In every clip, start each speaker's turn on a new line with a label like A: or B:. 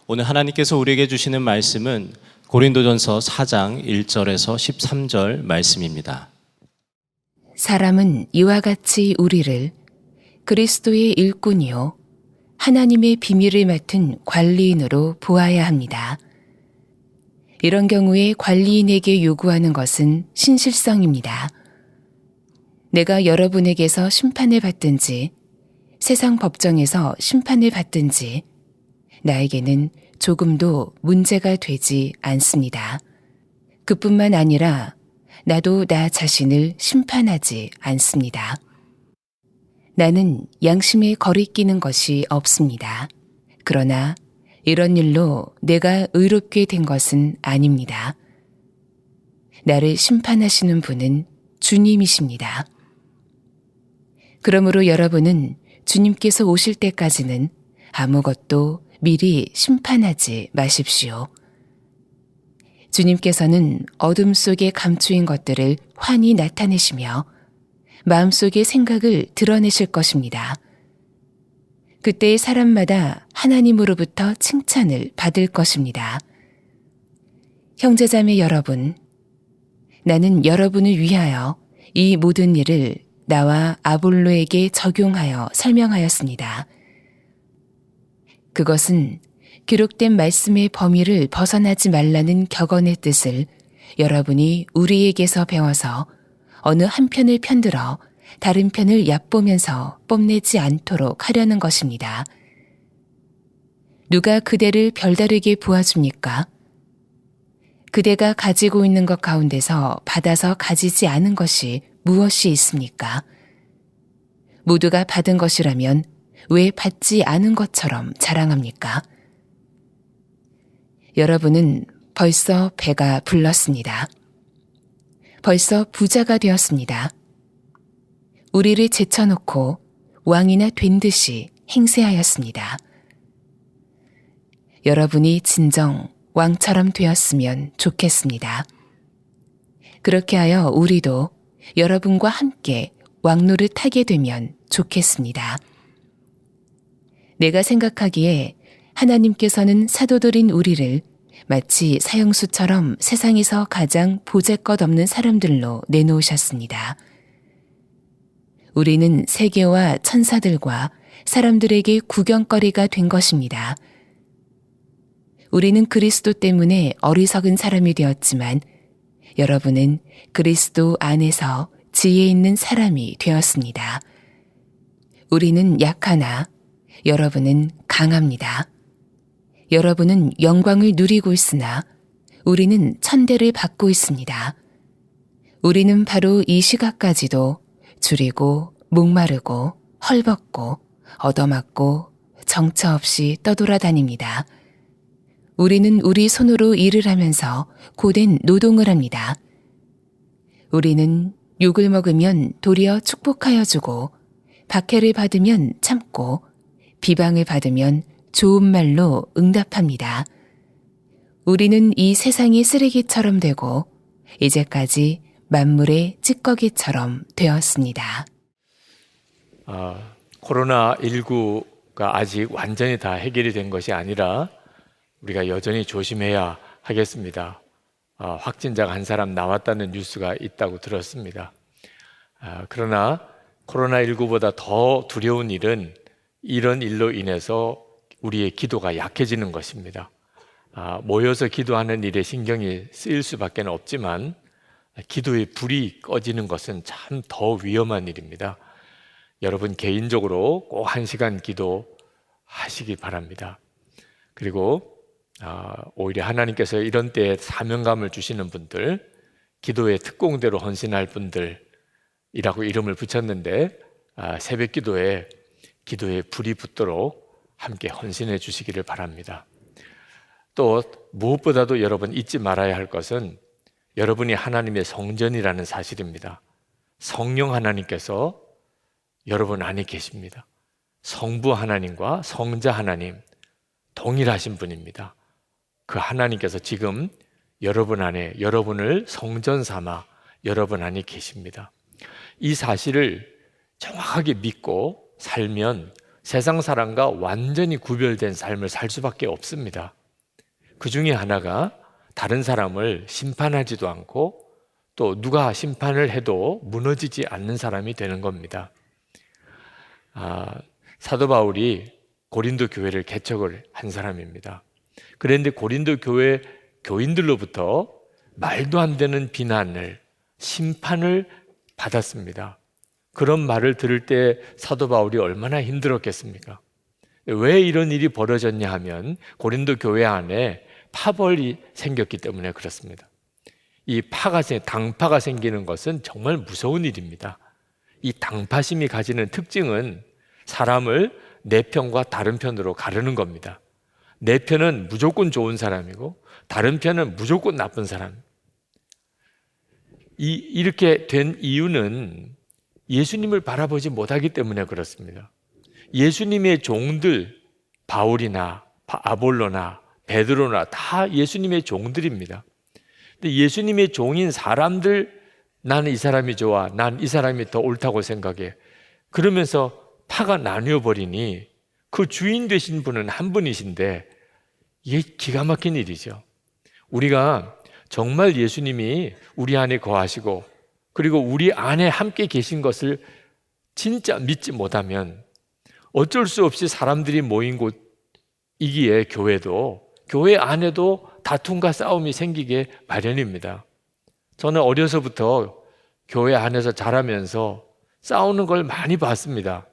A: 오늘 하나님께서 우리에게 주시는 말씀은 고린도전서 4장 1절에서 13절 말씀입니다.
B: 사람은 이와 같이 우리를 그리스도의 일꾼이요 하나님의 비밀을 맡은 관리인으로 보아야 합니다. 이런 경우에 관리인에게 요구하는 것은 신실성입니다. 내가 여러분에게서 심판을 받든지 세상 법정에서 심판을 받든지 나에게는 조금도 문제가 되지 않습니다. 그뿐만 아니라 나도 나 자신을 심판하지 않습니다. 나는 양심에 거리끼는 것이 없습니다. 그러나 이런 일로 내가 의롭게 된 것은 아닙니다. 나를 심판하시는 분은 주님이십니다. 그러므로 여러분은 주님께서 오실 때까지는 아무것도 미리 심판하지 마십시오. 주님께서는 어둠 속에 감추인 것들을 환히 나타내시며 마음속의 생각을 드러내실 것입니다. 그때 사람마다 하나님으로부터 칭찬을 받을 것입니다. 형제자매 여러분, 나는 여러분을 위하여 이 모든 일을 나와 아볼로에게 적용하여 설명하였습니다. 그것은 기록된 말씀의 범위를 벗어나지 말라는 격언의 뜻을 여러분이 우리에게서 배워서 어느 한편을 편들어 다른 편을 얕보면서 뽐내지 않도록 하려는 것입니다. 누가 그대를 별다르게 보아줍니까? 그대가 가지고 있는 것 가운데서 받아서 가지지 않은 것이 무엇이 있습니까? 모두가 받은 것이라면 왜 받지 않은 것처럼 자랑합니까? 여러분은 벌써 배가 불렀습니다. 벌써 부자가 되었습니다. 우리를 제쳐놓고 왕이나 된 듯이 행세하였습니다. 여러분이 진정 왕처럼 되었으면 좋겠습니다. 그렇게 하여 우리도 여러분과 함께 왕노를 타게 되면 좋겠습니다. 내가 생각하기에 하나님께서는 사도들인 우리를 마치 사형수처럼 세상에서 가장 보잘것없는 사람들로 내놓으셨습니다. 우리는 세계와 천사들과 사람들에게 구경거리가 된 것입니다. 우리는 그리스도 때문에 어리석은 사람이 되었지만 여러분은 그리스도 안에서 지혜 있는 사람이 되었습니다. 우리는 약하나 여러분은 강합니다. 여러분은 영광을 누리고 있으나 우리는 천대를 받고 있습니다. 우리는 바로 이 시각까지도 줄이고 목마르고 헐벗고 얻어맞고 정처 없이 떠돌아다닙니다. 우리는 우리 손으로 일을 하면서 고된 노동을 합니다. 우리는 욕을 먹으면 도리어 축복하여 주고 박해를 받으면 참고 비방을 받으면 좋은 말로 응답합니다. 우리는 이 세상의 쓰레기처럼 되고 이제까지 만물의 찌꺼기처럼 되었습니다.
C: 코로나19가 아직 완전히 다 해결이 된 것이 아니라 우리가 여전히 조심해야 하겠습니다. 확진자가 한 사람 나왔다는 뉴스가 있다고 들었습니다. 그러나 코로나19보다 더 두려운 일은 이런 일로 인해서 우리의 기도가 약해지는 것입니다. 모여서 기도하는 일에 신경이 쓰일 수밖에 없지만 기도의 불이 꺼지는 것은 참 더 위험한 일입니다. 여러분 개인적으로 꼭 1시간 기도하시기 바랍니다. 그리고 오히려 하나님께서 이런 때에 사명감을 주시는 분들, 기도의 특공대로 헌신할 분들이라고 이름을 붙였는데 새벽 기도에 기도의 불이 붙도록 함께 헌신해 주시기를 바랍니다. 또 무엇보다도 여러분 잊지 말아야 할 것은 여러분이 하나님의 성전이라는 사실입니다. 성령 하나님께서 여러분 안에 계십니다. 성부 하나님과 성자 하나님 동일하신 분입니다. 그 하나님께서 지금 여러분 안에 여러분을 성전 삼아 여러분 안에 계십니다. 이 사실을 정확하게 믿고 살면 세상 사람과 완전히 구별된 삶을 살 수밖에 없습니다. 그 중에 하나가 다른 사람을 심판하지도 않고 또 누가 심판을 해도 무너지지 않는 사람이 되는 겁니다. 사도 바울이 고린도 교회를 개척을 한 사람입니다. 그런데 고린도 교회 교인들로부터 말도 안 되는 비난을, 심판을 받았습니다. 그런 말을 들을 때 사도 바울이 얼마나 힘들었겠습니까? 왜 이런 일이 벌어졌냐 하면 고린도 교회 안에 파벌이 생겼기 때문에 그렇습니다. 이 당파가 생기는 것은 정말 무서운 일입니다. 이 당파심이 가지는 특징은 사람을 내 편과 다른 편으로 가르는 겁니다. 내 편은 무조건 좋은 사람이고 다른 편은 무조건 나쁜 사람. 이렇게 된 이유는 예수님을 바라보지 못하기 때문에 그렇습니다. 예수님의 종들, 바울이나 아볼로나 베드로나 다 예수님의 종들입니다. 근데 예수님의 종인 사람들, 나는 이 사람이 좋아, 난 이 사람이 더 옳다고 생각해. 그러면서 파가 나뉘어 버리니 그 주인 되신 분은 한 분이신데 이게 기가 막힌 일이죠. 우리가 정말 예수님이 우리 안에 거하시고 그리고 우리 안에 함께 계신 것을 진짜 믿지 못하면 어쩔 수 없이 사람들이 모인 곳이기에 교회 안에도 다툼과 싸움이 생기게 마련입니다. 저는 어려서부터 교회 안에서 자라면서 싸우는 걸 많이 봤습니다.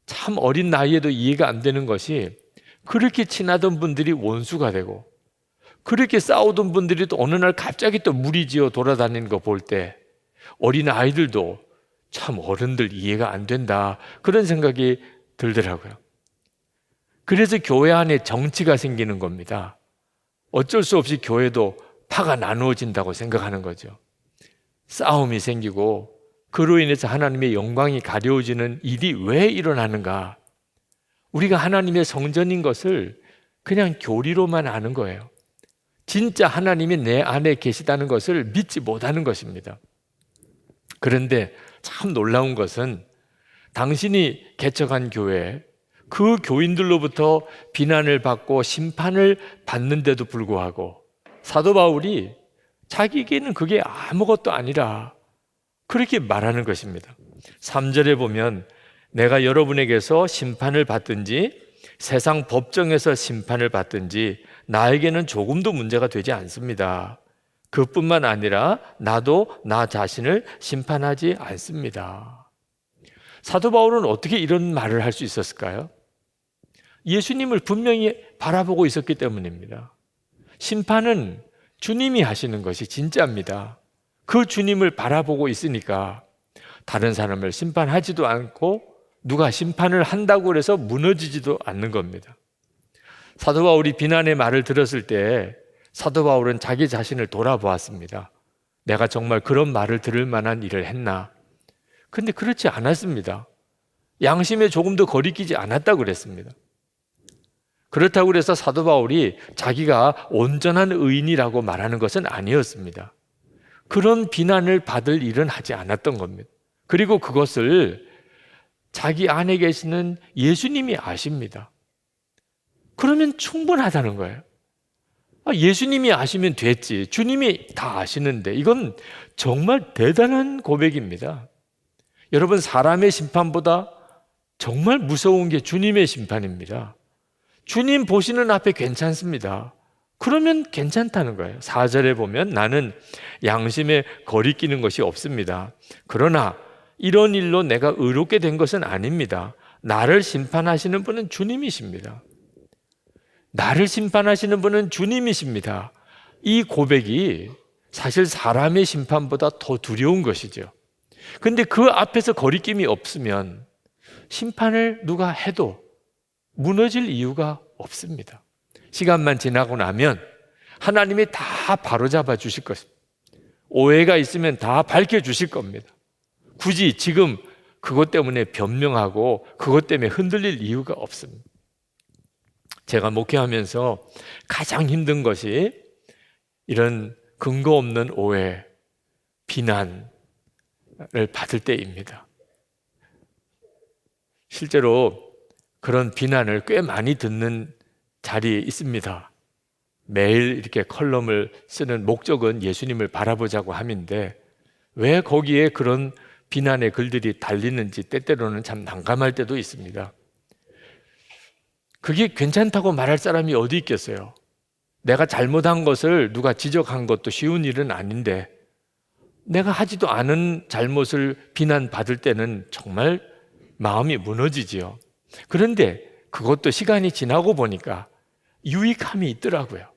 C: 참 어린 나이에도 이해가 안 되는 것이 그렇게 친하던 분들이 원수가 되고 그렇게 싸우던 분들이 또 어느 날 갑자기 또 무리지어 돌아다니는 거 볼 때 어린 아이들도 참 어른들 이해가 안 된다 그런 생각이 들더라고요. 그래서 교회 안에 정치가 생기는 겁니다. 어쩔 수 없이 교회도 파가 나누어진다고 생각하는 거죠. 싸움이 생기고 그로 인해서 하나님의 영광이 가려워지는 일이 왜 일어나는가? 우리가 하나님의 성전인 것을 그냥 교리로만 아는 거예요. 진짜 하나님이 내 안에 계시다는 것을 믿지 못하는 것입니다. 그런데 참 놀라운 것은 당신이 개척한 교회, 그 교인들로부터 비난을 받고 심판을 받는데도 불구하고 사도 바울이 자기에게는 그게 아무것도 아니라 그렇게 말하는 것입니다. 3절에 보면 내가 여러분에게서 심판을 받든지 세상 법정에서 심판을 받든지 나에게는 조금도 문제가 되지 않습니다. 그뿐만 아니라 나도 나 자신을 심판하지 않습니다. 사도 바울은 어떻게 이런 말을 할 수 있었을까요? 예수님을 분명히 바라보고 있었기 때문입니다. 심판은 주님이 하시는 것이 진짜입니다. 그 주님을 바라보고 있으니까 다른 사람을 심판하지도 않고 누가 심판을 한다고 해서 무너지지도 않는 겁니다. 사도 바울이 비난의 말을 들었을 때 사도 바울은 자기 자신을 돌아보았습니다. 내가 정말 그런 말을 들을 만한 일을 했나? 근데 그렇지 않았습니다. 양심에 조금도 거리끼지 않았다고 그랬습니다. 그렇다고 해서 사도 바울이 자기가 온전한 의인이라고 말하는 것은 아니었습니다. 그런 비난을 받을 일은 하지 않았던 겁니다. 그리고 그것을 자기 안에 계시는 예수님이 아십니다. 그러면 충분하다는 거예요. 예수님이 아시면 됐지. 주님이 다 아시는데 이건 정말 대단한 고백입니다. 여러분, 사람의 심판보다 정말 무서운 게 주님의 심판입니다. 주님 보시는 앞에 괜찮습니다. 그러면 괜찮다는 거예요. 4절에 보면 나는 양심에 거리끼는 것이 없습니다. 그러나 이런 일로 내가 의롭게 된 것은 아닙니다. 나를 심판하시는 분은 주님이십니다. 나를 심판하시는 분은 주님이십니다. 이 고백이 사실 사람의 심판보다 더 두려운 것이죠. 근데 그 앞에서 거리낌이 없으면 심판을 누가 해도 무너질 이유가 없습니다. 시간만 지나고 나면 하나님이 다 바로잡아 주실 것입니다. 오해가 있으면 다 밝혀주실 겁니다. 굳이 지금 그것 때문에 변명하고 그것 때문에 흔들릴 이유가 없습니다. 제가 목회하면서 가장 힘든 것이 이런 근거 없는 오해, 비난을 받을 때입니다. 실제로 그런 비난을 꽤 많이 듣는 자리에 있습니다. 매일 이렇게 컬럼을 쓰는 목적은 예수님을 바라보자고 함인데 왜 거기에 그런 비난의 글들이 달리는지 때때로는 참 난감할 때도 있습니다. 그게 괜찮다고 말할 사람이 어디 있겠어요? 내가 잘못한 것을 누가 지적한 것도 쉬운 일은 아닌데 내가 하지도 않은 잘못을 비난받을 때는 정말 마음이 무너지지요. 그런데 그것도 시간이 지나고 보니까 유익함이 있더라고요.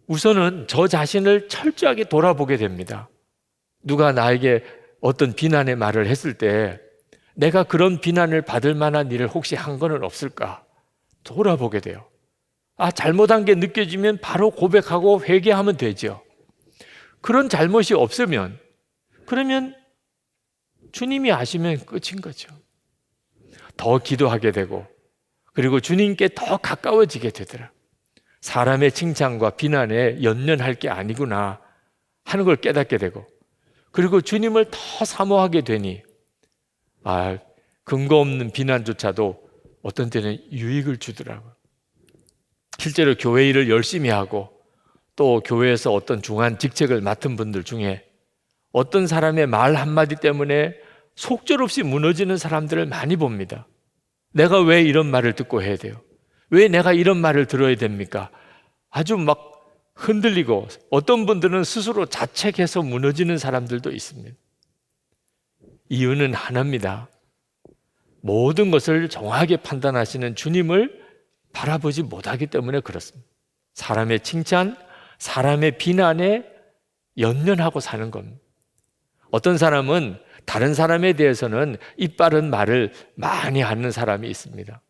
C: 우선은 저 자신을 철저하게 돌아보게 됩니다. 누가 나에게 어떤 비난의 말을 했을 때 내가 그런 비난을 받을 만한 일을 혹시 한 거는 없을까 돌아보게 돼요. 잘못한 게 느껴지면 바로 고백하고 회개하면 되죠. 그런 잘못이 없으면 그러면 주님이 아시면 끝인 거죠. 더 기도하게 되고 그리고 주님께 더 가까워지게 되더라. 사람의 칭찬과 비난에 연연할 게 아니구나 하는 걸 깨닫게 되고 그리고 주님을 더 사모하게 되니 근거 없는 비난조차도 어떤 때는 유익을 주더라고요. 실제로 교회 일을 열심히 하고 또 교회에서 어떤 중한 직책을 맡은 분들 중에 어떤 사람의 말 한마디 때문에 속절없이 무너지는 사람들을 많이 봅니다. 내가 왜 이런 말을 듣고 해야 돼요? 왜 내가 이런 말을 들어야 됩니까? 아주 막 흔들리고 어떤 분들은 스스로 자책해서 무너지는 사람들도 있습니다. 이유는 하나입니다. 모든 것을 정확하게 판단하시는 주님을 바라보지 못하기 때문에 그렇습니다. 사람의 칭찬, 사람의 비난에 연연하고 사는 겁니다. 어떤 사람은 다른 사람에 대해서는 이빠른 말을 많이 하는 사람이 있습니다.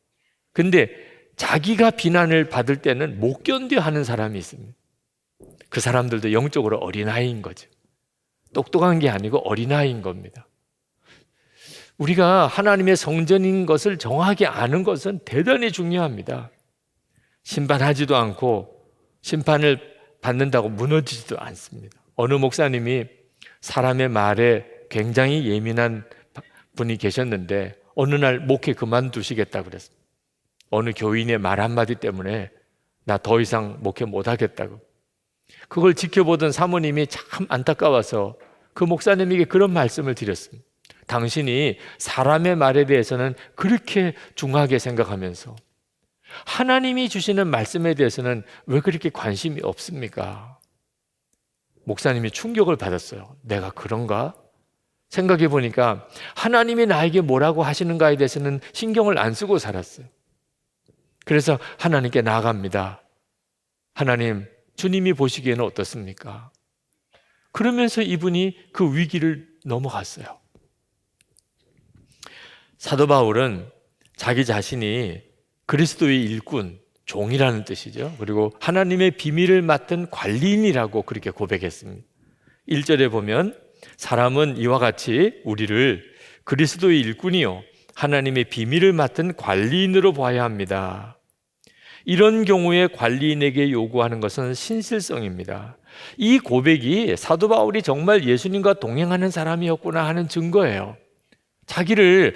C: 근데 자기가 비난을 받을 때는 못 견뎌 하는 사람이 있습니다. 그 사람들도 영적으로 어린아이인 거죠. 똑똑한 게 아니고 어린아이인 겁니다. 우리가 하나님의 성전인 것을 정확하게 아는 것은 대단히 중요합니다. 심판하지도 않고 심판을 받는다고 무너지지도 않습니다. 어느 목사님이 사람의 말에 굉장히 예민한 분이 계셨는데 어느 날 목회 그만두시겠다고 그랬습니다. 어느 교인의 말 한마디 때문에 나 더 이상 목회 못하겠다고. 그걸 지켜보던 사모님이 참 안타까워서 그 목사님에게 그런 말씀을 드렸습니다. 당신이 사람의 말에 대해서는 그렇게 중하게 생각하면서 하나님이 주시는 말씀에 대해서는 왜 그렇게 관심이 없습니까? 목사님이 충격을 받았어요. 내가 그런가? 생각해 보니까 하나님이 나에게 뭐라고 하시는가에 대해서는 신경을 안 쓰고 살았어요. 그래서 하나님께 나아갑니다. 하나님, 주님이 보시기에는 어떻습니까? 그러면서 이분이 그 위기를 넘어갔어요. 사도 바울은 자기 자신이 그리스도의 일꾼, 종이라는 뜻이죠. 그리고 하나님의 비밀을 맡은 관리인이라고 그렇게 고백했습니다. 1절에 보면 사람은 이와 같이 우리를 그리스도의 일꾼이요 하나님의 비밀을 맡은 관리인으로 봐야 합니다. 이런 경우에 관리인에게 요구하는 것은 신실성입니다. 이 고백이 사도 바울이 정말 예수님과 동행하는 사람이었구나 하는 증거예요. 자기를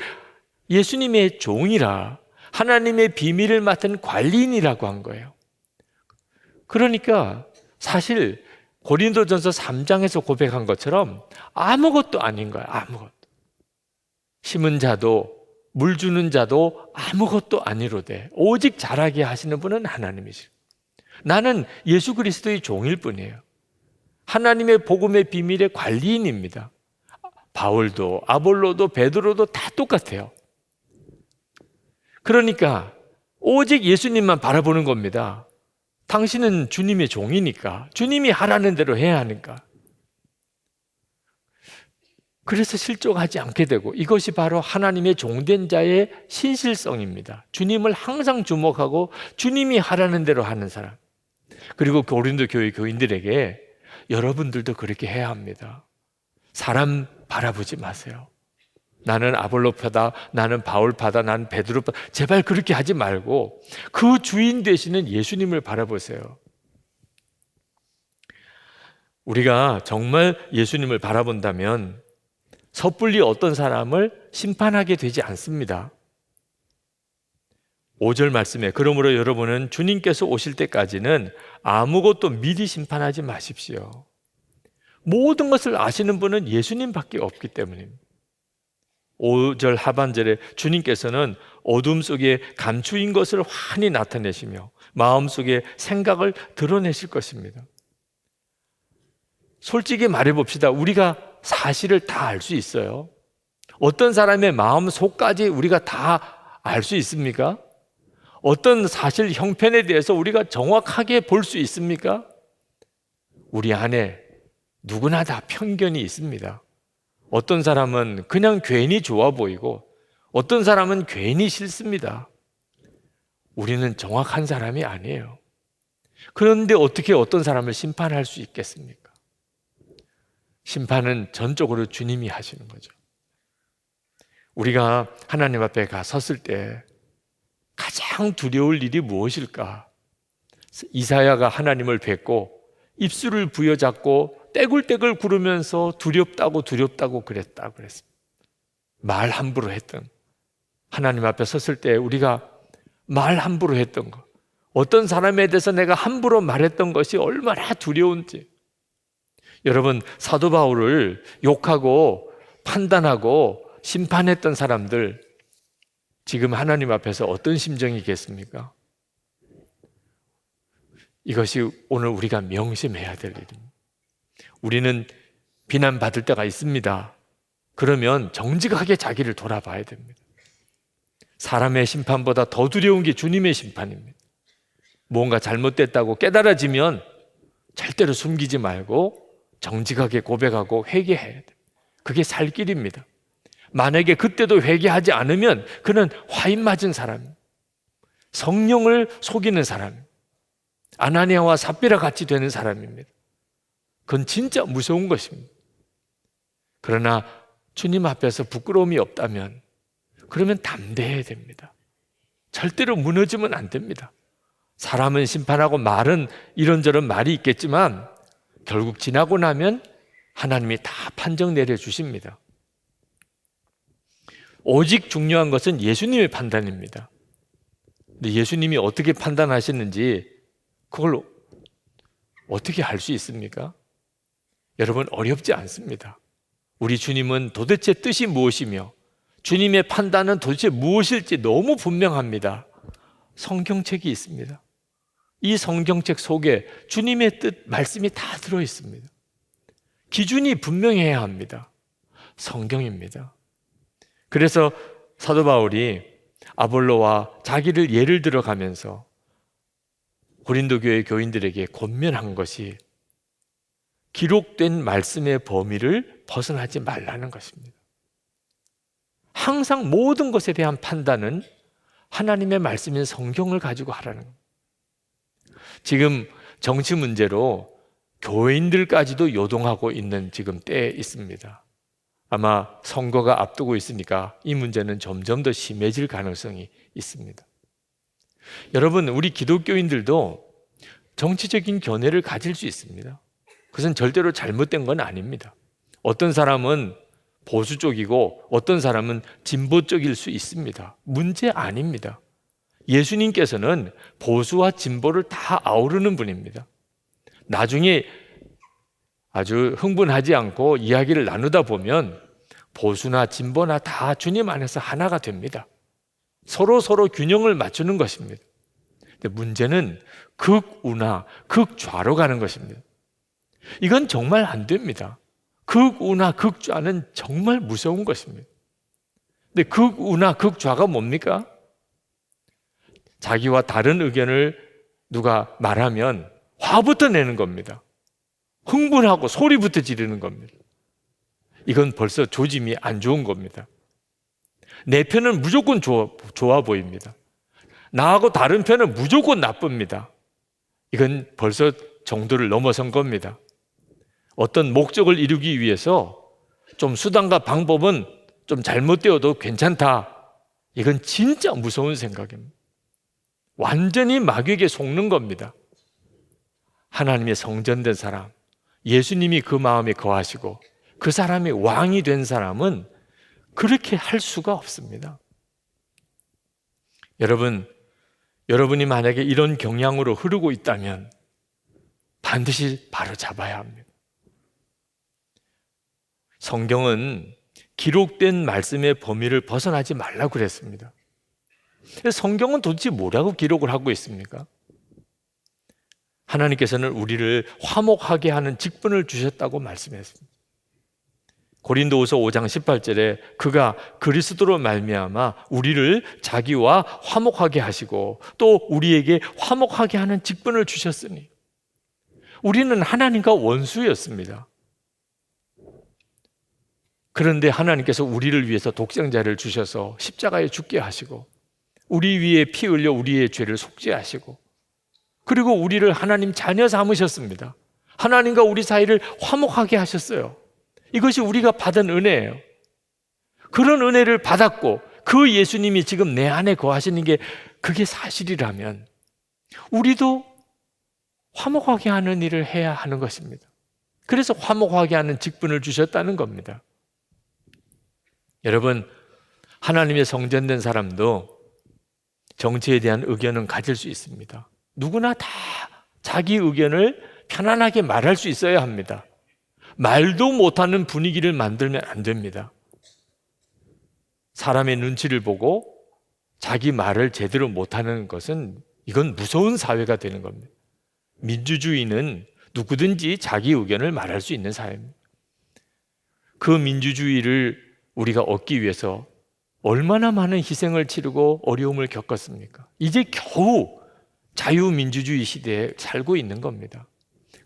C: 예수님의 종이라 하나님의 비밀을 맡은 관리인이라고 한 거예요. 그러니까 사실 고린도전서 3장에서 고백한 것처럼 아무것도 아닌 거예요. 아무것도. 심은 자도 물 주는 자도 아무것도 아니로되 오직 자라게 하시는 분은 하나님이시죠. 나는 예수 그리스도의 종일 뿐이에요. 하나님의 복음의 비밀의 관리인입니다. 바울도 아볼로도 베드로도 다 똑같아요. 그러니까 오직 예수님만 바라보는 겁니다. 당신은 주님의 종이니까 주님이 하라는 대로 해야 하니까. 그래서 실족하지 않게 되고 이것이 바로 하나님의 종된 자의 신실성입니다. 주님을 항상 주목하고 주님이 하라는 대로 하는 사람. 그리고 고린도 교회 교인들에게 여러분들도 그렇게 해야 합니다. 사람 바라보지 마세요. 나는 아볼로파다, 나는 바울파다, 나는 베드로파다. 제발 그렇게 하지 말고 그 주인 되시는 예수님을 바라보세요. 우리가 정말 예수님을 바라본다면 섣불리 어떤 사람을 심판하게 되지 않습니다. 5절 말씀에 그러므로 여러분은 주님께서 오실 때까지는 아무것도 미리 심판하지 마십시오. 모든 것을 아시는 분은 예수님밖에 없기 때문입니다. 5절 하반절에 주님께서는 어둠 속에 감추인 것을 환히 나타내시며 마음속에 생각을 드러내실 것입니다. 솔직히 말해봅시다. 우리가 사실을 다 알 수 있어요? 어떤 사람의 마음 속까지 우리가 다 알 수 있습니까? 어떤 사실 형편에 대해서 우리가 정확하게 볼 수 있습니까? 우리 안에 누구나 다 편견이 있습니다. 어떤 사람은 그냥 괜히 좋아 보이고 어떤 사람은 괜히 싫습니다. 우리는 정확한 사람이 아니에요. 그런데 어떻게 어떤 사람을 심판할 수 있겠습니까? 심판은 전적으로 주님이 하시는 거죠. 우리가 하나님 앞에 가 섰을 때 가장 두려울 일이 무엇일까? 이사야가 하나님을 뵙고 입술을 부여잡고 떼굴떼굴 구르면서 두렵다고 그랬습니다. 말 함부로 했던, 하나님 앞에 섰을 때 우리가 말 함부로 했던 것, 어떤 사람에 대해서 내가 함부로 말했던 것이 얼마나 두려운지. 여러분, 사도 바울을 욕하고 판단하고 심판했던 사람들, 지금 하나님 앞에서 어떤 심정이겠습니까? 이것이 오늘 우리가 명심해야 될 일입니다. 우리는 비난받을 때가 있습니다. 그러면 정직하게 자기를 돌아봐야 됩니다. 사람의 심판보다 더 두려운 게 주님의 심판입니다. 뭔가 잘못됐다고 깨달아지면 절대로 숨기지 말고 정직하게 고백하고 회개해야 돼요. 그게 살 길입니다. 만약에 그때도 회개하지 않으면 그는 화인 맞은 사람, 성령을 속이는 사람, 아나니아와 삽비라 같이 되는 사람입니다. 그건 진짜 무서운 것입니다. 그러나 주님 앞에서 부끄러움이 없다면 그러면 담대해야 됩니다. 절대로 무너지면 안 됩니다. 사람은 심판하고 말은 이런저런 말이 있겠지만 결국 지나고 나면 하나님이 다 판정 내려주십니다. 오직 중요한 것은 예수님의 판단입니다. 근데 예수님이 어떻게 판단하시는지 그걸 어떻게 알 수 있습니까? 여러분, 어렵지 않습니다. 우리 주님은 도대체 뜻이 무엇이며 주님의 판단은 도대체 무엇일지 너무 분명합니다. 성경책이 있습니다. 이 성경책 속에 주님의 뜻, 말씀이 다 들어있습니다. 기준이 분명해야 합니다. 성경입니다. 그래서 사도 바울이 아볼로와 자기를 예를 들어가면서 고린도 교회 교인들에게 권면한 것이 기록된 말씀의 범위를 벗어나지 말라는 것입니다. 항상 모든 것에 대한 판단은 하나님의 말씀인 성경을 가지고 하라는 겁니다. 지금 정치 문제로 교인들까지도 요동하고 있는 지금 때에 있습니다. 아마 선거가 앞두고 있으니까 이 문제는 점점 더 심해질 가능성이 있습니다. 여러분, 우리 기독교인들도 정치적인 견해를 가질 수 있습니다. 그것은 절대로 잘못된 건 아닙니다. 어떤 사람은 보수 쪽이고 어떤 사람은 진보 쪽일 수 있습니다. 문제 아닙니다. 예수님께서는 보수와 진보를 다 아우르는 분입니다. 나중에 아주 흥분하지 않고 이야기를 나누다 보면 보수나 진보나 다 주님 안에서 하나가 됩니다. 서로 균형을 맞추는 것입니다. 근데 문제는 극우나 극좌로 가는 것입니다. 이건 정말 안 됩니다. 극우나 극좌는 정말 무서운 것입니다. 근데 극우나 극좌가 뭡니까? 자기와 다른 의견을 누가 말하면 화부터 내는 겁니다. 흥분하고 소리부터 지르는 겁니다. 이건 벌써 조짐이 안 좋은 겁니다. 내 편은 무조건 좋아 보입니다. 나하고 다른 편은 무조건 나쁩니다. 이건 벌써 정도를 넘어선 겁니다. 어떤 목적을 이루기 위해서 좀 수단과 방법은 좀 잘못되어도 괜찮다. 이건 진짜 무서운 생각입니다. 완전히 마귀에게 속는 겁니다. 하나님의 성전된 사람, 예수님이 그 마음에 거하시고 그 사람이 왕이 된 사람은 그렇게 할 수가 없습니다. 여러분, 여러분이 만약에 이런 경향으로 흐르고 있다면 반드시 바로 잡아야 합니다. 성경은 기록된 말씀의 범위를 벗어나지 말라고 그랬습니다. 성경은 도대체 뭐라고 기록을 하고 있습니까? 하나님께서는 우리를 화목하게 하는 직분을 주셨다고 말씀했습니다. 고린도후서 5장 18절에 그가 그리스도로 말미암아 우리를 자기와 화목하게 하시고 또 우리에게 화목하게 하는 직분을 주셨으니, 우리는 하나님과 원수였습니다. 그런데 하나님께서 우리를 위해서 독생자를 주셔서 십자가에 죽게 하시고 우리 위에 피 흘려 우리의 죄를 속죄하시고, 그리고 우리를 하나님 자녀 삼으셨습니다. 하나님과 우리 사이를 화목하게 하셨어요. 이것이 우리가 받은 은혜예요. 그런 은혜를 받았고 그 예수님이 지금 내 안에 거하시는 게 그게 사실이라면 우리도 화목하게 하는 일을 해야 하는 것입니다. 그래서 화목하게 하는 직분을 주셨다는 겁니다. 여러분, 하나님의 성전된 사람도 정치에 대한 의견은 가질 수 있습니다. 누구나 다 자기 의견을 편안하게 말할 수 있어야 합니다. 말도 못하는 분위기를 만들면 안 됩니다. 사람의 눈치를 보고 자기 말을 제대로 못하는 것은, 이건 무서운 사회가 되는 겁니다. 민주주의는 누구든지 자기 의견을 말할 수 있는 사회입니다. 그 민주주의를 우리가 얻기 위해서 얼마나 많은 희생을 치르고 어려움을 겪었습니까? 이제 겨우 자유민주주의 시대에 살고 있는 겁니다.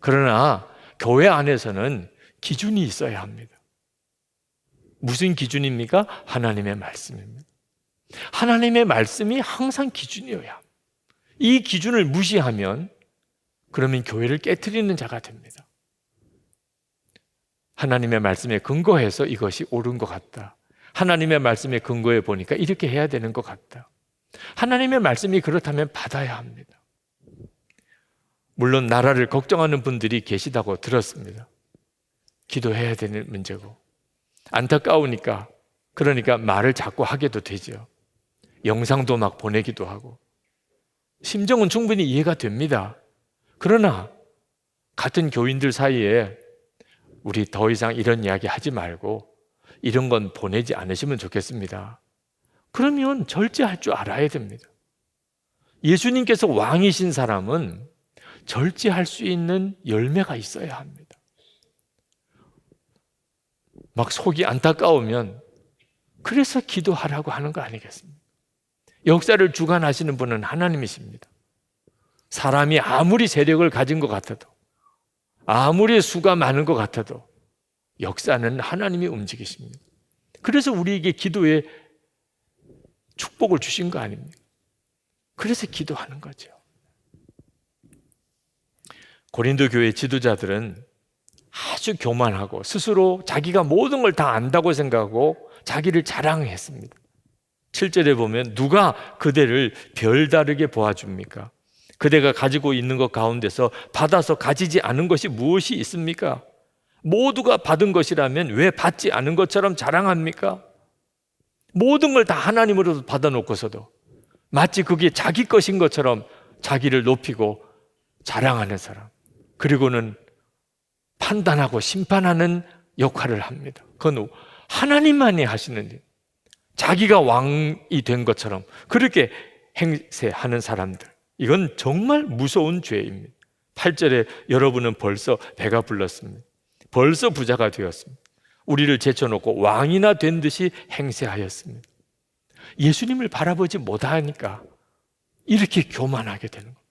C: 그러나 교회 안에서는 기준이 있어야 합니다. 무슨 기준입니까? 하나님의 말씀입니다. 하나님의 말씀이 항상 기준이어야 합니다. 이 기준을 무시하면 그러면 교회를 깨트리는 자가 됩니다. 하나님의 말씀에 근거해서 이것이 옳은 것 같다. 하나님의 말씀에 근거해 보니까 이렇게 해야 되는 것 같다. 하나님의 말씀이 그렇다면 받아야 합니다. 물론 나라를 걱정하는 분들이 계시다고 들었습니다. 기도해야 되는 문제고, 안타까우니까 그러니까 말을 자꾸 하게도 되죠. 영상도 막 보내기도 하고, 심정은 충분히 이해가 됩니다. 그러나 같은 교인들 사이에 우리 더 이상 이런 이야기 하지 말고 이런 건 보내지 않으시면 좋겠습니다. 그러면 절제할 줄 알아야 됩니다. 예수님께서 왕이신 사람은 절제할 수 있는 열매가 있어야 합니다. 막 속이 안타까우면 그래서 기도하라고 하는 거 아니겠습니까? 역사를 주관하시는 분은 하나님이십니다. 사람이 아무리 세력을 가진 것 같아도, 아무리 수가 많은 것 같아도 역사는 하나님이 움직이십니다. 그래서 우리에게 기도에 축복을 주신 거 아닙니까? 그래서 기도하는 거죠. 고린도 교회 지도자들은 아주 교만하고 스스로 자기가 모든 걸 다 안다고 생각하고 자기를 자랑했습니다. 7절에 보면 누가 그대를 별다르게 보아줍니까? 그대가 가지고 있는 것 가운데서 받아서 가지지 않은 것이 무엇이 있습니까? 모두가 받은 것이라면 왜 받지 않은 것처럼 자랑합니까? 모든 걸 다 하나님으로부터 받아놓고서도 마치 그게 자기 것인 것처럼 자기를 높이고 자랑하는 사람, 그리고는 판단하고 심판하는 역할을 합니다. 그건 하나님만이 하시는 일. 자기가 왕이 된 것처럼 그렇게 행세하는 사람들, 이건 정말 무서운 죄입니다. 8절에 여러분은 벌써 배가 불렀습니다. 벌써 부자가 되었습니다. 우리를 제쳐놓고 왕이나 된 듯이 행세하였습니다. 예수님을 바라보지 못하니까 이렇게 교만하게 되는 겁니다.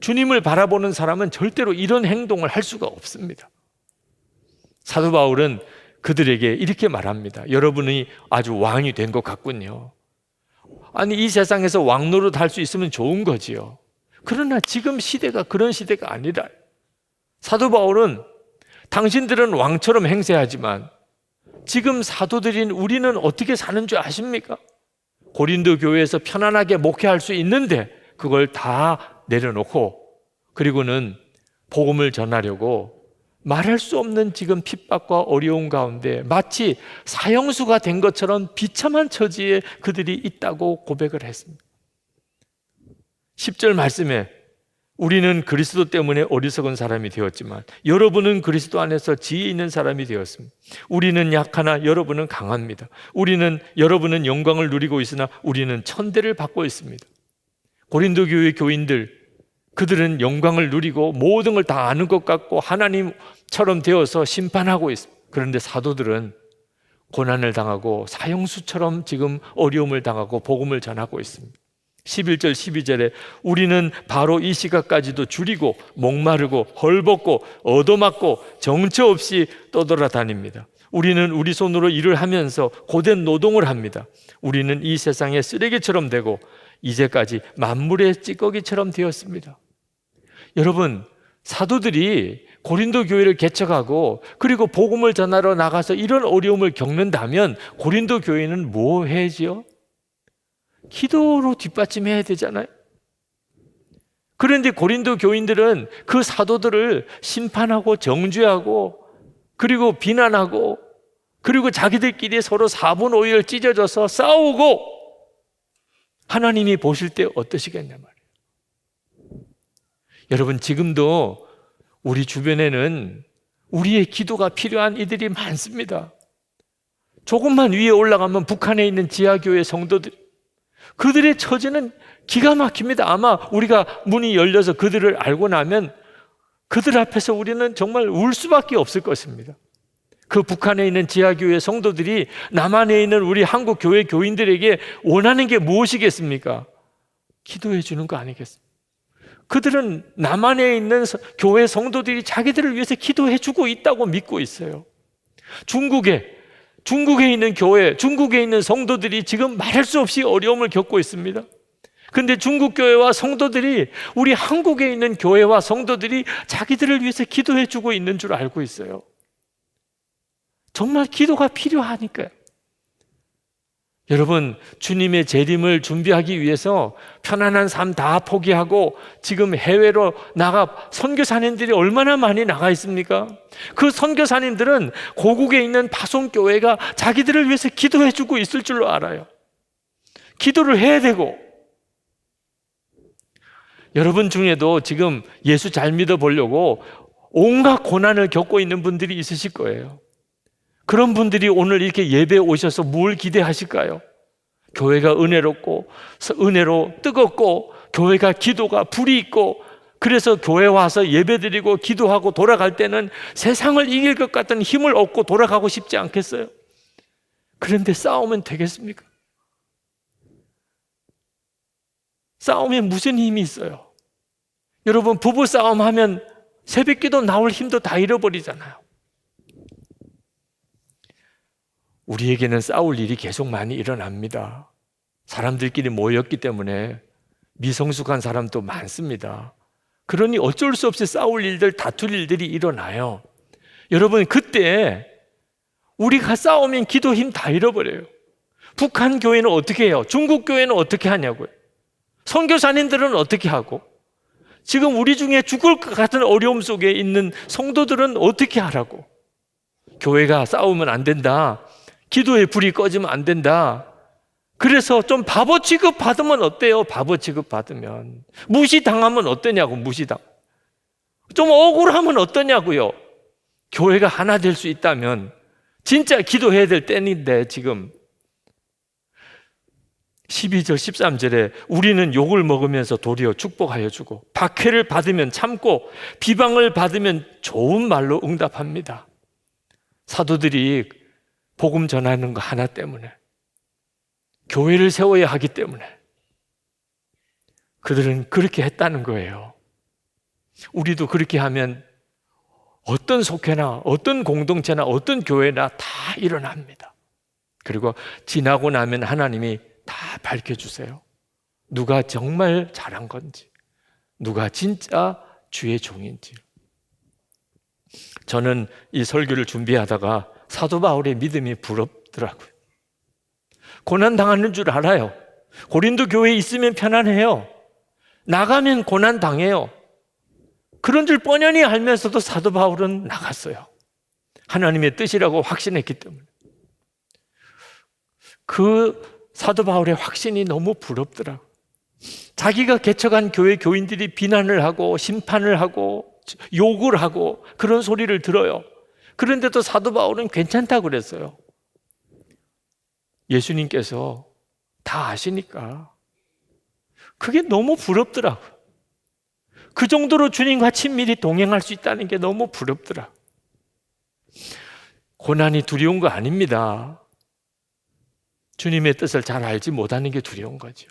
C: 주님을 바라보는 사람은 절대로 이런 행동을 할 수가 없습니다. 사도 바울은 그들에게 이렇게 말합니다. 여러분이 아주 왕이 된 것 같군요. 아니, 이 세상에서 왕 노릇 할 수 있으면 좋은 거지요. 그러나 지금 시대가 그런 시대가 아니라, 사도 바울은 당신들은 왕처럼 행세하지만 지금 사도들인 우리는 어떻게 사는 줄 아십니까? 고린도 교회에서 편안하게 목회할 수 있는데 그걸 다 내려놓고, 그리고는 복음을 전하려고 말할 수 없는 지금 핍박과 어려움 가운데 마치 사형수가 된 것처럼 비참한 처지에 그들이 있다고 고백을 했습니다. 10절 말씀에 우리는 그리스도 때문에 어리석은 사람이 되었지만 여러분은 그리스도 안에서 지혜 있는 사람이 되었습니다. 우리는 약하나 여러분은 강합니다. 여러분은 영광을 누리고 있으나 우리는 천대를 받고 있습니다. 고린도 교회 교인들, 그들은 영광을 누리고 모든 걸 다 아는 것 같고 하나님처럼 되어서 심판하고 있습니다. 그런데 사도들은 고난을 당하고 사형수처럼 지금 어려움을 당하고 복음을 전하고 있습니다. 11절 12절에 우리는 바로 이 시각까지도 줄이고 목마르고 헐벗고 얻어맞고 정처 없이 떠돌아다닙니다. 우리는 우리 손으로 일을 하면서 고된 노동을 합니다. 우리는 이 세상의 쓰레기처럼 되고 이제까지 만물의 찌꺼기처럼 되었습니다. 여러분, 사도들이 고린도 교회를 개척하고 그리고 복음을 전하러 나가서 이런 어려움을 겪는다면 고린도 교회는 뭐 해야지요? 기도로 뒷받침해야 되잖아요. 그런데 고린도 교인들은 그 사도들을 심판하고 정죄하고 그리고 비난하고 그리고 자기들끼리 서로 4분 5일 찢어져서 싸우고 하나님이 보실 때 어떠시겠냐 말이에요. 여러분, 지금도 우리 주변에는 우리의 기도가 필요한 이들이 많습니다. 조금만 위에 올라가면 북한에 있는 지하교회 성도들, 그들의 처지는 기가 막힙니다. 아마 우리가 문이 열려서 그들을 알고 나면 그들 앞에서 우리는 정말 울 수밖에 없을 것입니다. 그 북한에 있는 지하교회 성도들이 남한에 있는 우리 한국 교회 교인들에게 원하는 게 무엇이겠습니까? 기도해 주는 거 아니겠습니까? 그들은 남한에 있는 교회 성도들이 자기들을 위해서 기도해 주고 있다고 믿고 있어요. 중국에 있는 교회, 중국에 있는 성도들이 지금 말할 수 없이 어려움을 겪고 있습니다. 근데 중국 교회와 성도들이 우리 한국에 있는 교회와 성도들이 자기들을 위해서 기도해 주고 있는 줄 알고 있어요. 정말 기도가 필요하니까요. 여러분, 주님의 재림을 준비하기 위해서 편안한 삶 다 포기하고 지금 해외로 나가 선교사님들이 얼마나 많이 나가 있습니까? 그 선교사님들은 고국에 있는 파송교회가 자기들을 위해서 기도해 주고 있을 줄로 알아요. 기도를 해야 되고, 여러분 중에도 지금 예수 잘 믿어보려고 온갖 고난을 겪고 있는 분들이 있으실 거예요. 그런 분들이 오늘 이렇게 예배에 오셔서 뭘 기대하실까요? 교회가 은혜로 뜨겁고 교회가 기도가 불이 있고 그래서 교회 와서 예배드리고 기도하고 돌아갈 때는 세상을 이길 것 같은 힘을 얻고 돌아가고 싶지 않겠어요? 그런데 싸우면 되겠습니까? 싸우면 무슨 힘이 있어요? 여러분, 부부 싸움하면 새벽기도 나올 힘도 다 잃어버리잖아요. 우리에게는 싸울 일이 계속 많이 일어납니다. 사람들끼리 모였기 때문에 미성숙한 사람도 많습니다. 그러니 어쩔 수 없이 싸울 일들, 다툴 일들이 일어나요. 여러분, 그때 우리가 싸우면 기도 힘 다 잃어버려요. 북한 교회는 어떻게 해요? 중국 교회는 어떻게 하냐고요? 선교사님들은 어떻게 하고? 지금 우리 중에 죽을 것 같은 어려움 속에 있는 성도들은 어떻게 하라고? 교회가 싸우면 안 된다. 기도의 불이 꺼지면 안 된다. 그래서 좀 바보 취급 받으면 어때요? 바보 취급 받으면. 무시당하면 어떠냐고, 무시당. 좀 억울하면 어떠냐고요. 교회가 하나 될 수 있다면 진짜 기도해야 될 때인데 지금 12절 13절에 우리는 욕을 먹으면서 도리어 축복하여 주고 박해를 받으면 참고 비방을 받으면 좋은 말로 응답합니다. 사도들이 복음 전하는 거 하나 때문에, 교회를 세워야 하기 때문에 그들은 그렇게 했다는 거예요. 우리도 그렇게 하면 어떤 속회나 어떤 공동체나 어떤 교회나 다 일어납니다. 그리고 지나고 나면 하나님이 다 밝혀주세요. 누가 정말 잘한 건지, 누가 진짜 주의 종인지. 저는 이 설교를 준비하다가 사도 바울의 믿음이 부럽더라고요. 고난 당하는 줄 알아요. 고린도 교회에 있으면 편안해요. 나가면 고난 당해요. 그런 줄 뻔히 알면서도 사도 바울은 나갔어요. 하나님의 뜻이라고 확신했기 때문에. 그 사도 바울의 확신이 너무 부럽더라고요. 자기가 개척한 교회 교인들이 비난을 하고 심판을 하고 욕을 하고 그런 소리를 들어요. 그런데도 사도 바울은 괜찮다고 그랬어요. 예수님께서 다 아시니까. 그게 너무 부럽더라고요. 그 정도로 주님과 친밀히 동행할 수 있다는 게 너무 부럽더라고요. 고난이 두려운 거 아닙니다. 주님의 뜻을 잘 알지 못하는 게 두려운 거죠.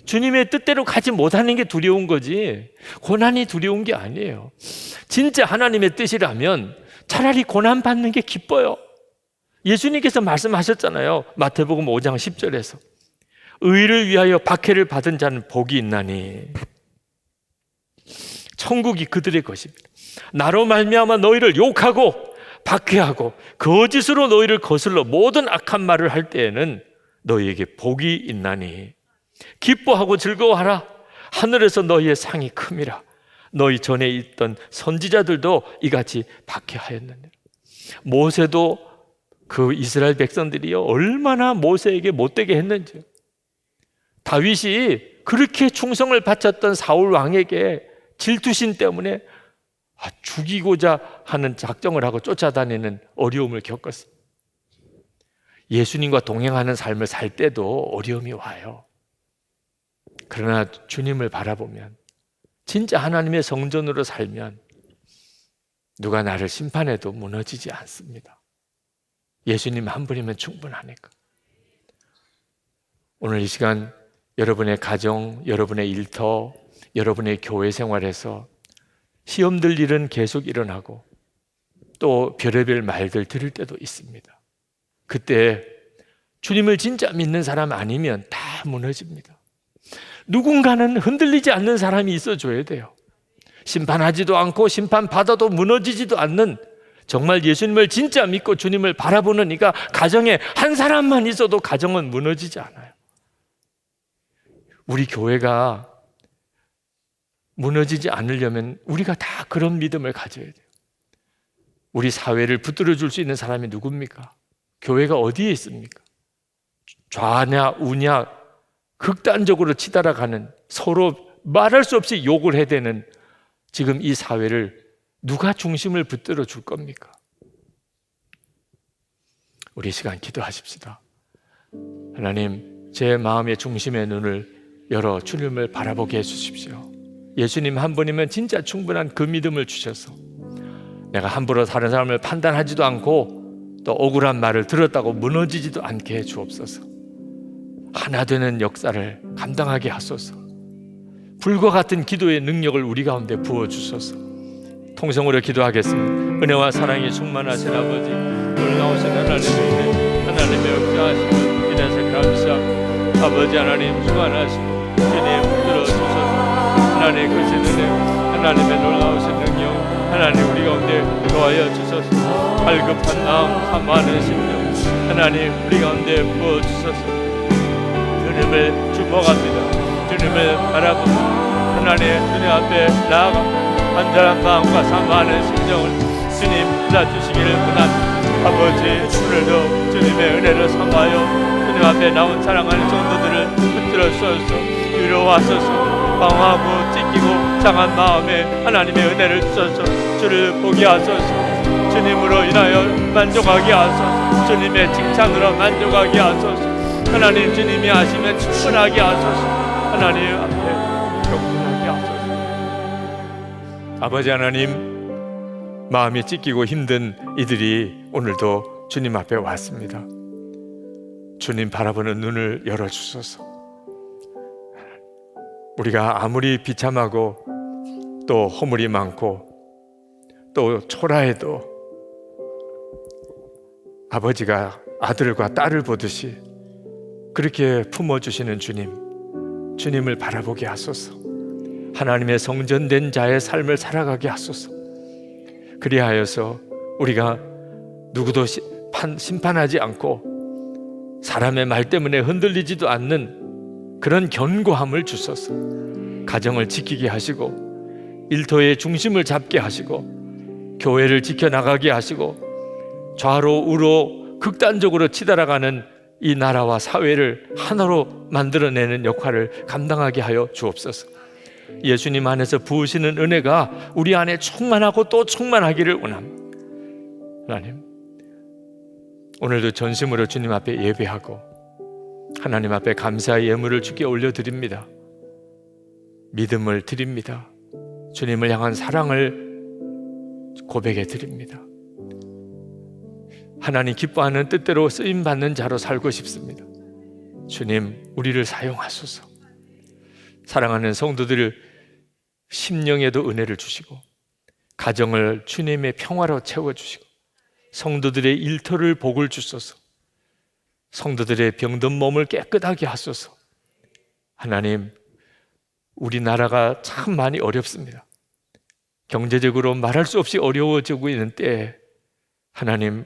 C: 주님의 뜻대로 가지 못하는 게 두려운 거지 고난이 두려운 게 아니에요. 진짜 하나님의 뜻이라면 차라리 고난 받는 게 기뻐요. 예수님께서 말씀하셨잖아요. 마태복음 5장 10절에서 의를 위하여 박해를 받은 자는 복이 있나니 천국이 그들의 것입니다. 나로 말미암아 너희를 욕하고 박해하고 거짓으로 너희를 거슬러 모든 악한 말을 할 때에는 너희에게 복이 있나니 기뻐하고 즐거워하라. 하늘에서 너희의 상이 큼이라. 너희 전에 있던 선지자들도 이같이 박해하였느니라. 모세도 그 이스라엘 백성들이요 얼마나 모세에게 못되게 했는지. 다윗이 그렇게 충성을 바쳤던 사울 왕에게 질투심 때문에 죽이고자 하는 작정을 하고 쫓아다니는 어려움을 겪었습니다. 예수님과 동행하는 삶을 살 때도 어려움이 와요. 그러나 주님을 바라보면 진짜 하나님의 성전으로 살면 누가 나를 심판해도 무너지지 않습니다. 예수님 한 분이면 충분하니까. 오늘 이 시간 여러분의 가정, 여러분의 일터, 여러분의 교회 생활에서 시험들 일은 계속 일어나고 또 별의별 말들 들을 때도 있습니다. 그때 주님을 진짜 믿는 사람 아니면 다 무너집니다. 누군가는 흔들리지 않는 사람이 있어줘야 돼요. 심판하지도 않고 심판받아도 무너지지도 않는 정말 예수님을 진짜 믿고 주님을 바라보는 이가 가정에 한 사람만 있어도 가정은 무너지지 않아요. 우리 교회가 무너지지 않으려면 우리가 다 그런 믿음을 가져야 돼요. 우리 사회를 붙들어 줄 수 있는 사람이 누굽니까? 교회가 어디에 있습니까? 좌냐 우냐 극단적으로 치달아가는 서로 말할 수 없이 욕을 해대는 지금 이 사회를 누가 중심을 붙들어 줄 겁니까? 우리 시간 기도하십시다. 하나님, 제 마음의 중심의 눈을 열어 주님을 바라보게 해주십시오. 예수님 한 분이면 진짜 충분한 그 믿음을 주셔서 내가 함부로 다른 사람을 판단하지도 않고 또 억울한 말을 들었다고 무너지지도 않게 해 주옵소서. 하나 되는 역사를 감당하게 하소서. 불과 같은 기도의 능력을 우리 가운데 부어주소서. 통성으로 기도하겠습니다. 은혜와 사랑이 충만하신 아버지, 놀라우신 하나님의 은혜, 하나님의 역사하심을 인해서 감사. 아버지 하나님 충만하시고 주님 들어주소서. 하나님의 크신 은혜, 하나님의 놀라우신 능력, 하나님 우리 가운데 도와여 주소서. 갈급한 마음, 사모하는 심령, 하나님 우리 가운데 부어주소서. 주님을 주목합니다. 주님을 바라봅니다. 하나님의 주님 앞에 나아가 간절한 마음과 사모하는 심정을 주님 불러주시기를 원합니다. 아버지, 오늘도 주님의 은혜를 사모하여 주님 앞에 나온 사랑하는 성도들을 붙들어 주소서. 위로하소서. 방황하고 찢기고 상한 마음에 하나님의 은혜를 주소서. 주를 보게 하소서. 주님으로 인하여 만족하게 하소서. 주님의 칭찬으로 만족하게 하소서. 하나님, 주님이 하시면 충분하게 하소서. 하나님 앞에 경건하게 하소서. 아버지 하나님, 마음이 찢기고 힘든 이들이 오늘도 주님 앞에 왔습니다. 주님 바라보는 눈을 열어주소서. 우리가 아무리 비참하고 또 허물이 많고 또 초라해도 아버지가 아들과 딸을 보듯이 그렇게 품어주시는 주님, 주님을 바라보게 하소서. 하나님의 성전된 자의 삶을 살아가게 하소서. 그리하여서 우리가 누구도 심판하지 않고 사람의 말 때문에 흔들리지도 않는 그런 견고함을 주소서. 가정을 지키게 하시고 일터의 중심을 잡게 하시고 교회를 지켜나가게 하시고 좌로 우로 극단적으로 치달아가는 이 나라와 사회를 하나로 만들어내는 역할을 감당하게 하여 주옵소서. 예수님 안에서 부으시는 은혜가 우리 안에 충만하고 또 충만하기를 원합니다. 하나님, 오늘도 전심으로 주님 앞에 예배하고 하나님 앞에 감사의 예물을 주께 올려드립니다. 믿음을 드립니다. 주님을 향한 사랑을 고백해 드립니다. 하나님 기뻐하는 뜻대로 쓰임받는 자로 살고 싶습니다. 주님, 우리를 사용하소서. 사랑하는 성도들 심령에도 은혜를 주시고 가정을 주님의 평화로 채워주시고 성도들의 일터를 복을 주소서. 성도들의 병든 몸을 깨끗하게 하소서. 하나님, 우리나라가 참 많이 어렵습니다. 경제적으로 말할 수 없이 어려워지고 있는 때에 하나님,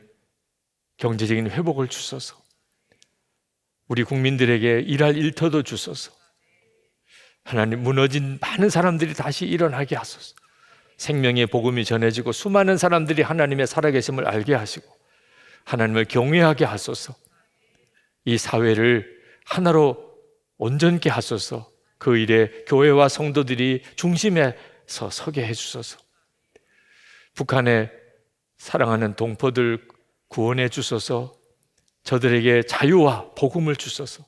C: 경제적인 회복을 주소서. 우리 국민들에게 일할 일터도 주소서. 하나님, 무너진 많은 사람들이 다시 일어나게 하소서. 생명의 복음이 전해지고 수많은 사람들이 하나님의 살아계심을 알게 하시고 하나님을 경외하게 하소서. 이 사회를 하나로 온전케 하소서. 그 일에 교회와 성도들이 중심에서 서게 해주소서. 북한의 사랑하는 동포들 구원해 주소서. 저들에게 자유와 복음을 주소서.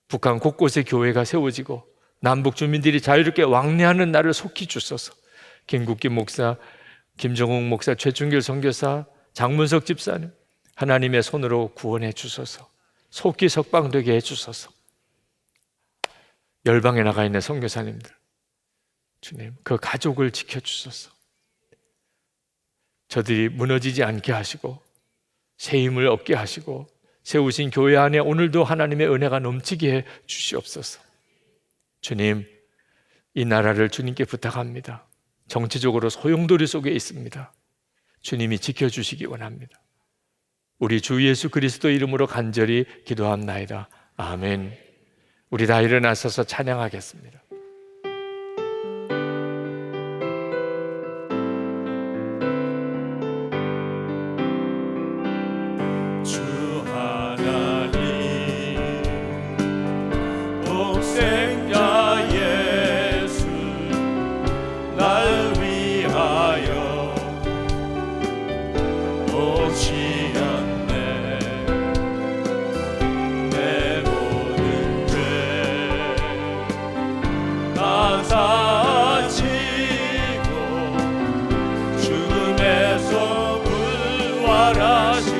C: 북한 곳곳에 교회가 세워지고 남북 주민들이 자유롭게 왕래하는 날을 속히 주소서. 김국기 목사, 김정욱 목사, 최준길 선교사, 장문석 집사님, 하나님의 손으로 구원해 주소서. 속히 석방되게 해 주소서. 열방에 나가 있는 선교사님들, 주님, 그 가족을 지켜주소서. 저들이 무너지지 않게 하시고 새 힘을 얻게 하시고 세우신 교회 안에 오늘도 하나님의 은혜가 넘치게 해 주시옵소서. 주님, 이 나라를 주님께 부탁합니다. 정치적으로 소용돌이 속에 있습니다. 주님이 지켜주시기 원합니다. 우리 주 예수 그리스도 이름으로 간절히 기도합나이다. 아멘. 우리 다 일어나셔서 찬양하겠습니다.
D: 주 하나님, 독생자 예수 날 위하여 오시었네. 내 모든 죄 다 사시고 죽음에서 부활하신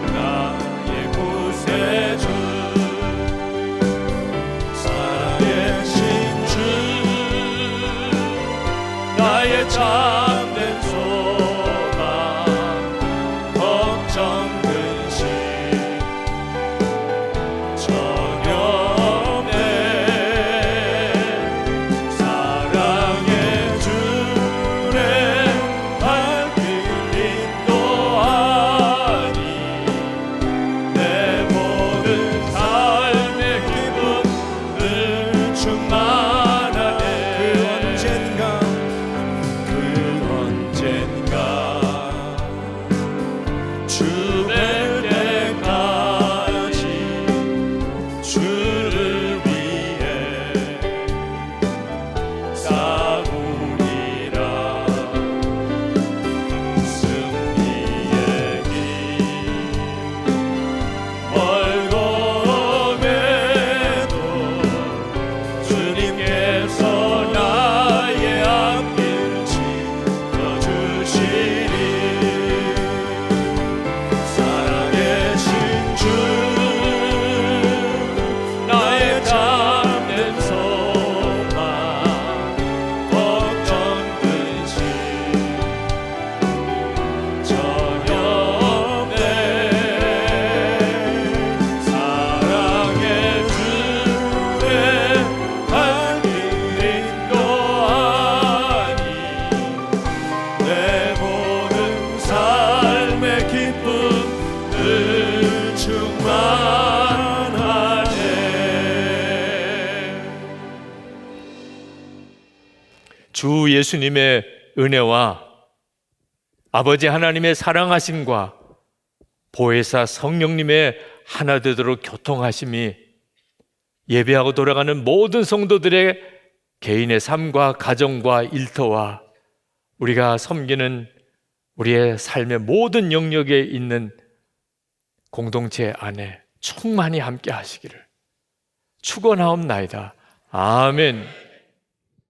D: 나의 구세주, 살아계신 주, 나의 참된 소망, 걱정 근심 전혀 없네. 사랑의 주의 발길 인도하니 내 모든 삶의 기쁨 늘 충만하네. 그 언젠가 주 뵐 때까지 주를 위해 싸우리라. 승리의 길 멀고 험해도 주님께서 나의 앞길 지켜주시리. 살아계신 주, 나의 참된 소망, 걱정 근심 전혀 없네. 사랑의 주의 발길 인도하니 내 모든 삶의 기쁨 늘 충만하네.
C: 주 예수님의 은혜와 아버지 하나님의 사랑하심과 보혜사 성령님의 하나 되도록 교통하심이 예배하고 돌아가는 모든 성도들의 개인의 삶과 가정과 일터와 우리가 섬기는 우리의 삶의 모든 영역에 있는 공동체 안에 충만히 함께 하시기를 축원하옵나이다. 아멘.